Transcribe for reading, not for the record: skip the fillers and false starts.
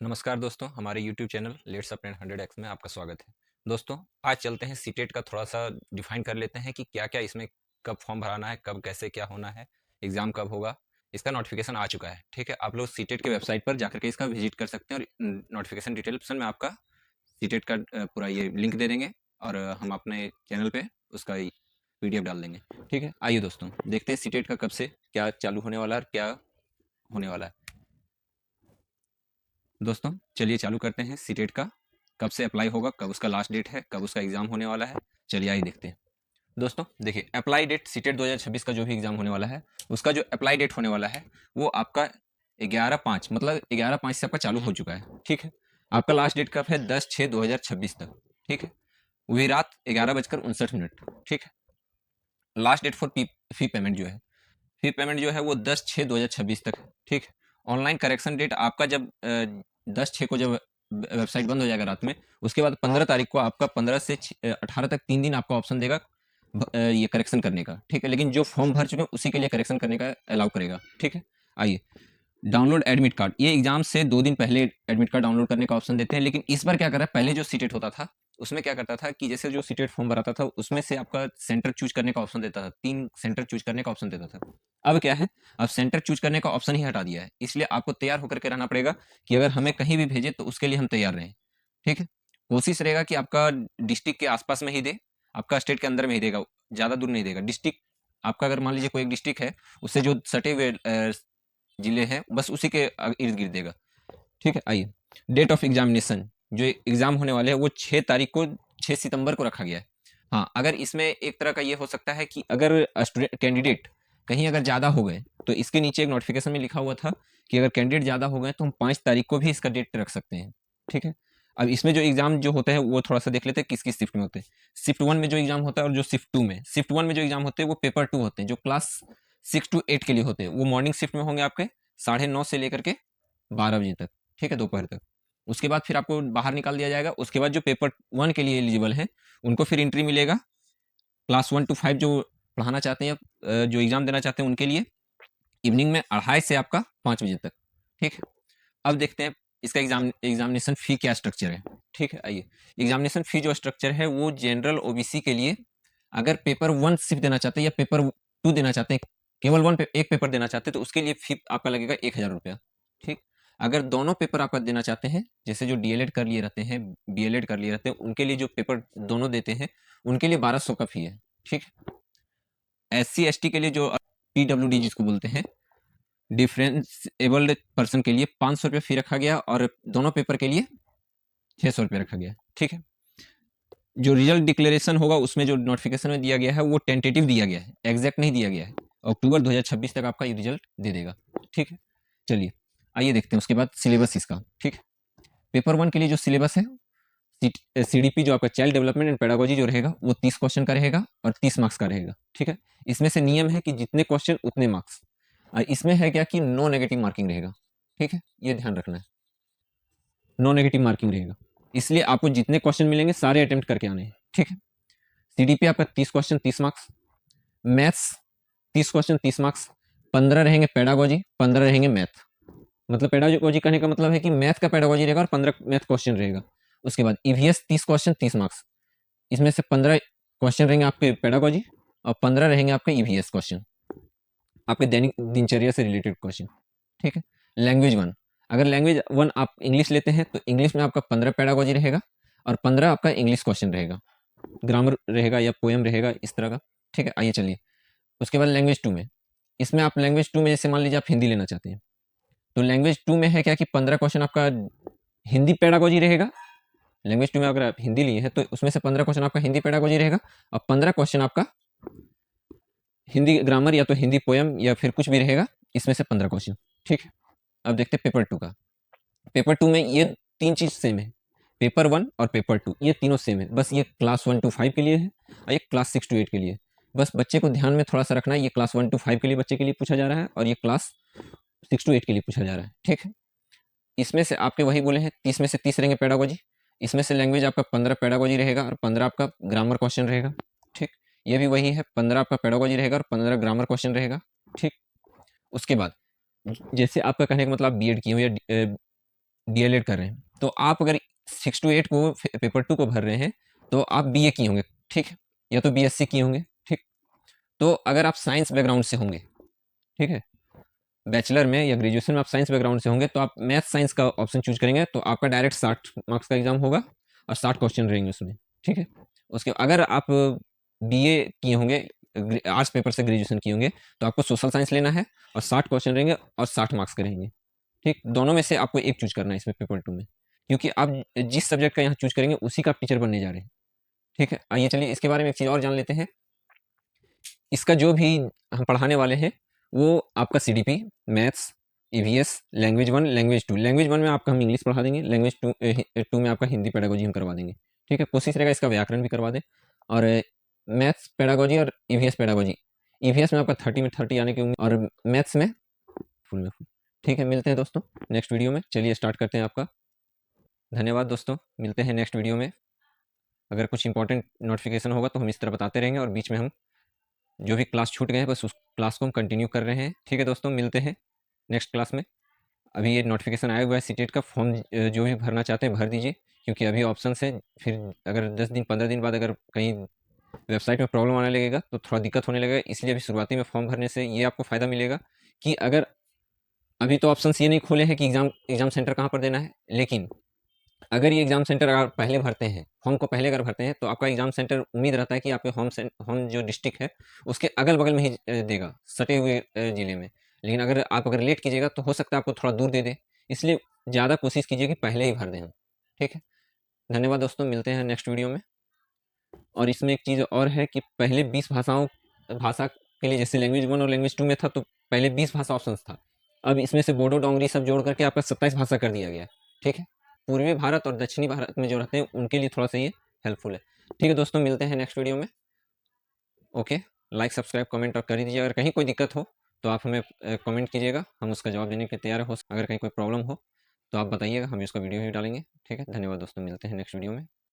नमस्कार दोस्तों, हमारे YouTube channel let's update 100x में आपका स्वागत है। दोस्तों, आज चलते हैं सीटेट का थोड़ा सा डिफाइन कर लेते हैं कि क्या-क्या इसमें कब फॉर्म भराना है, कब कैसे क्या होना है, एग्ज़ाम कब होगा। इसका नोटिफिकेशन आ चुका है, ठीक है? आप लोग सीटेट के वेबसाइट पर जाकर के इसका विजिट कर सकते हैं और नोटिफिकेशन डिटेल्स में आपका सीटेट का पूरा ये लिंक दे देंगे और हम अपने चैनल पे उसका पीडीएफ डाल देंगे, ठीक है? आइए दोस्तों, देखते हैं सीटेट का कब से क्या चालू होने वाला है और क्या होने वाला है। दोस्तों चलिए चालू करते हैं सीटेट का कब से अप्लाई होगा, कब उसका लास्ट डेट है, कब उसका एग्ज़ाम होने वाला है। चलिए आइए देखते हैं। दोस्तों देखिए, अप्लाई डेट सीटेट 2026 का जो भी एग्ज़ाम होने वाला है, उसका जो अप्लाई डेट होने वाला है वो आपका 11/5 मतलब 11/5 से आपका चालू हो चुका है, ठीक है? आपका लास्ट डेट कब है? 10/6/2026 तक, ठीक है? वही रात 11:59, ठीक है? Last date for fee payment जो है, फी पेमेंट जो है वो 10/6/2026 तक है, ठीक है? ऑनलाइन करेक्शन डेट आपका जब 10/6 को जब वेबसाइट बंद हो जाएगा रात में, उसके बाद 15 तारीख को आपका 15 से 18 तक 3 दिन आपका ऑप्शन देगा ये करेक्शन करने का, ठीक है? लेकिन जो फॉर्म भर चुके हैं उसी के लिए करेक्शन करने का अलाउ करेगा, ठीक है? आइए, डाउनलोड एडमिट कार्ड, ये एग्जाम से 2 दिन पहले एडमिट कार्ड डाउनलोड करने का ऑप्शन देते हैं, लेकिन इस बार क्या कर रहा है, पहले जो सीटेट होता था उसमें क्या करता था कि जैसे जो सीटेट फॉर्म भराता था उसमें से आपका सेंटर चूज करने का ऑप्शन देता था, 3 सेंटर चूज करने का ऑप्शन देता था। अब क्या है, अब सेंटर चूज करने का ऑप्शन ही हटा दिया है, इसलिए आपको तैयार होकर के रहना पड़ेगा कि अगर हमें कहीं भी भेजे तो उसके लिए हम तैयार रहें, ठीक है? कोशिश रहेगा कि आपका डिस्ट्रिक्ट के आसपास में ही दे, आपका स्टेट के अंदर में ही देगा, ज़्यादा दूर नहीं देगा। डिस्ट्रिक्ट आपका अगर मान लीजिए कोई एक डिस्ट्रिक्ट है, उससे जो सटे हुए जिले हैं बस उसी के इर्द गिर्द देगा, ठीक है? आइए, डेट ऑफ एग्जामिनेशन, जो एग्जाम होने वाले हैं वो 6 तारीख को 6 सितंबर को रखा गया है। हाँ, अगर इसमें एक तरह का ये हो सकता है कि अगर स्टूडेंट कैंडिडेट कहीं अगर ज़्यादा हो गए तो इसके नीचे एक नोटिफिकेशन में लिखा हुआ था कि अगर कैंडिडेट ज़्यादा हो गए तो हम 5 तारीख को भी इसका डेट रख सकते हैं, ठीक है? अब इसमें जो एग्जाम जो होते हैं वो थोड़ा सा देख लेते हैं किस किस शिफ्ट में होते हैं। शिफ्ट 1 में जो एग्जाम होता है और जो शिफ्ट 2 में, शिफ्ट 1 में जो एग्जाम होते हैं वो पेपर 2 होते हैं, जो क्लास 6 to 8 के लिए होते हैं। वो मॉर्निंग शिफ्ट में होंगे आपके 9:30 से लेकर के 12 बजे तक, ठीक है, दोपहर तक। उसके बाद फिर आपको बाहर निकाल दिया जाएगा। उसके बाद जो पेपर 1 के लिए एलिजिबल है उनको फिर एंट्री मिलेगा क्लास 1 to 5 जो पढ़ाना चाहते हैं, जो एग्जाम देना चाहते हैं उनके लिए इवनिंग में 2:30 से आपका 5 बजे तक, ठीक है? अब देखते हैं इसका एग्जामिनेशन फी क्या स्ट्रक्चर है, ठीक है? आइए, एग्जामिनेशन फी जो स्ट्रक्चर है वो जनरल ओबीसी के लिए अगर पेपर 1 सिर्फ देना चाहते हैं या पेपर 2 देना चाहते हैं, केवल एक पेपर देना चाहते हैं तो उसके लिए फी आपका लगेगा 1000 रुपया, ठीक? अगर दोनों पेपर आपका देना चाहते हैं, जैसे जो डीएलएड कर लिए रहते हैं, बीएलएड कर लिए रहते हैं, उनके लिए जो पेपर दोनों देते हैं उनके लिए 1200 का फी है, ठीक? एससी एसटी के लिए जो पीडब्ल्यूडी जिसको बोलते हैं, डिफरेंसेबल्ड पर्सन के लिए 500 रुपये फी रखा गया और दोनों पेपर के लिए 600 रुपये रखा गया, ठीक है? जो रिजल्ट डिक्लेरेशन होगा उसमें जो नोटिफिकेशन में दिया गया है वो टेंटेटिव दिया गया है, एग्जैक्ट नहीं दिया गया है। अक्टूबर 2026 तक आपका ये रिजल्ट दे देगा, ठीक है? चलिए आइए देखते हैं उसके बाद सिलेबस इसका, ठीक है? पेपर 1 के लिए जो सिलेबस है, सीडीपी जो आपका चाइल्ड डेवलपमेंट एंड पेडागोजी जो रहेगा वो 30 क्वेश्चन का रहेगा और 30 मार्क्स का रहेगा, ठीक है? इसमें से नियम है कि जितने क्वेश्चन उतने मार्क्स। और इसमें है क्या कि नो नेगेटिव मार्किंग रहेगा, ठीक है? ये ध्यान रखना है, नो नेगेटिव मार्किंग रहेगा, इसलिए आपको जितने क्वेश्चन मिलेंगे सारे अटेम्प्ट करके आने हैं, ठीक है? सीडीपी आपका 30 question 30 marks, maths 30 question 30 marks, 15 रहेंगे पेडागोजी, 15 रहेंगे मैथ। मतलब पेडागोजी कहने का मतलब है कि मैथ का पेडागोजी रहेगा और 15 मैथ क्वेश्चन रहेगा। उसके बाद ईवीएस 30 क्वेश्चन 30 मार्क्स, इसमें से 15 क्वेश्चन रहेंगे आपके पेडागोजी और 15 रहेंगे आपके ईवीएस क्वेश्चन, आपके दैनिक दिनचर्या से रिलेटेड क्वेश्चन, ठीक है? लैंग्वेज 1, अगर लैंग्वेज 1 आप इंग्लिश लेते हैं तो इंग्लिश में आपका 15 पेडागोजी रहेगा और 15 आपका इंग्लिश क्वेश्चन रहेगा, ग्रामर रहेगा या पोएम रहेगा इस तरह का, ठीक है? आइए चलिए, उसके बाद लैंग्वेज 2 में, इसमें आप लैंग्वेज 2 में जैसे मान लीजिए आप हिंदी लेना चाहते हैं तो लैंग्वेज 2 में है क्या कि 15 क्वेश्चन आपका हिंदी पेडागोजी रहेगा। लैंग्वेज 2 में अगर आप हिंदी लिए हैं तो उसमें से 15 क्वेश्चन आपका हिंदी पेडागोजी रहेगा और 15 क्वेश्चन आपका हिंदी ग्रामर या तो हिंदी पोएम या फिर कुछ भी रहेगा, इसमें से 15 क्वेश्चन, ठीक है? अब देखते हैं पेपर 2 का। पेपर 2 में ये 3 चीज़ सेम है, पेपर 1 और पेपर 2 ये तीनों सेम है, बस ये क्लास 1 to 5 के लिए है और ये क्लास 6 to 8 के लिए। बस बच्चे को ध्यान में थोड़ा सा रखना है, ये क्लास 1 to 5 के लिए बच्चे के लिए पूछा जा रहा है और ये क्लास 6 to 8 के लिए पूछा जा रहा है, ठीक है? इसमें से आपके वही बोले हैं 30 में से 30 रहेंगे पेडागोजी, इसमें से लैंग्वेज आपका 15 पेडागोजी रहेगा और 15 आपका ग्रामर क्वेश्चन रहेगा, ठीक? ये भी वही है, 15 आपका पेडागोजी रहेगा और 15 ग्रामर क्वेश्चन रहेगा, ठीक? उसके बाद जैसे आपका कहने का मतलब बीएड किए हो या डीएलएड कर रहे हैं, तो आप अगर 6 to 8 को पेपर 2 को भर रहे हैं तो आप बीए किए होंगे, ठीक है, या तो बीएससी किए होंगे, ठीक। तो अगर आप साइंस बैकग्राउंड से होंगे, ठीक है, बैचलर में या ग्रेजुएशन में आप साइंस बैकग्राउंड से होंगे तो आप मैथ साइंस का ऑप्शन चूज करेंगे, तो आपका डायरेक्ट 60 मार्क्स का एग्जाम होगा और 60 क्वेश्चन रहेंगे उसमें, ठीक है। उसके अगर आप बीए किए होंगे, आर्ट्स पेपर से ग्रेजुएशन किए होंगे, तो आपको सोशल साइंस लेना है और 60 क्वेश्चन रहेंगे और 60 मार्क्स के रहेंगे, ठीक। दोनों में से आपको एक चूज करना है इसमें पेपर 2 में, क्योंकि आप जिस सब्जेक्ट का यहाँ चूज करेंगे उसी का आप टीचर बनने जा रहे हैं, ठीक है। आइए चलिए इसके बारे में एक चीज़ और जान लेते हैं। इसका जो भी हम पढ़ाने वाले हैं वो आपका CDP, maths, EVS, language 1, language 2। Language 1 में आपका हम इंग्लिश पढ़ा देंगे, लैंग्वेज 2 में आपका हिंदी पेडागोजी हम करवा देंगे, ठीक है। कोशिश रहेगा इसका व्याकरण भी करवा दें, और मैथ्स पेडागोजी और ईवीएस पेडागोजी, ईवीएस में आपका 30 में 30 आने की उम्मीद, और मैथ्स में फुल में फुल, ठीक है। मिलते हैं दोस्तों नेक्स्ट वीडियो में। चलिए स्टार्ट करते हैं आपका। धन्यवाद दोस्तों, मिलते हैं नेक्स्ट वीडियो में। अगर कुछ इंपॉर्टेंट नोटिफिकेशन होगा तो हम इस तरह बताते रहेंगे, और बीच में हम जो भी क्लास छूट गए हैं बस उस क्लास को हम कंटिन्यू कर रहे हैं, ठीक है दोस्तों। मिलते हैं नेक्स्ट क्लास में। अभी ये नोटिफिकेशन आया हुआ है सीटेट का, फॉर्म जो भी भरना चाहते हैं भर दीजिए, क्योंकि अभी ऑप्शन है। फिर अगर 10 दिन 15 दिन बाद अगर कहीं वेबसाइट में प्रॉब्लम आने लगेगा तो थोड़ा दिक्कत होने लगेगा, इसलिए अभी शुरुआती में फॉर्म भरने से ये आपको फ़ायदा मिलेगा कि अगर अभी तो ऑप्शन ये नहीं खोले हैं कि एग्ज़ाम सेंटर कहाँ पर देना है, लेकिन अगर ये एग्जाम सेंटर अगर पहले भरते हैं, होम को पहले अगर भरते हैं, तो आपका एग्जाम सेंटर उम्मीद रहता है कि आपके होम जो डिस्ट्रिक्ट है उसके अगल बगल में ही देगा, सटे हुए ज़िले में। लेकिन अगर लेट कीजिएगा तो हो सकता है आपको थोड़ा दूर दे दे, इसलिए ज़्यादा कोशिश कीजिए कि पहले ही भर दें हम, ठीक है। धन्यवाद दोस्तों, मिलते हैं नेक्स्ट वीडियो में। और इसमें एक चीज़ और है कि पहले 20 भाषा के लिए, जैसे लैंग्वेज 1 और लैंग्वेज 2 में था तो पहले 20 भाषा ऑप्शन था, अब इसमें से बोडो डोंगरी सब जोड़ करके आपका 27 भाषा कर दिया गया है, ठीक है। पूर्वी भारत और दक्षिणी भारत में जो रहते हैं उनके लिए थोड़ा सा ये हेल्पफुल है, ठीक है दोस्तों। मिलते हैं नेक्स्ट वीडियो में। ओके, लाइक सब्सक्राइब कमेंट और कर दीजिए। अगर कहीं कोई दिक्कत हो तो आप हमें कमेंट कीजिएगा, हम उसका जवाब देने के लिए तैयार हो। अगर कहीं कोई प्रॉब्लम हो तो आप बताइएगा, हम इसका वीडियो भी डालेंगे, ठीक है। धन्यवाद दोस्तों, मिलते हैं नेक्स्ट वीडियो में।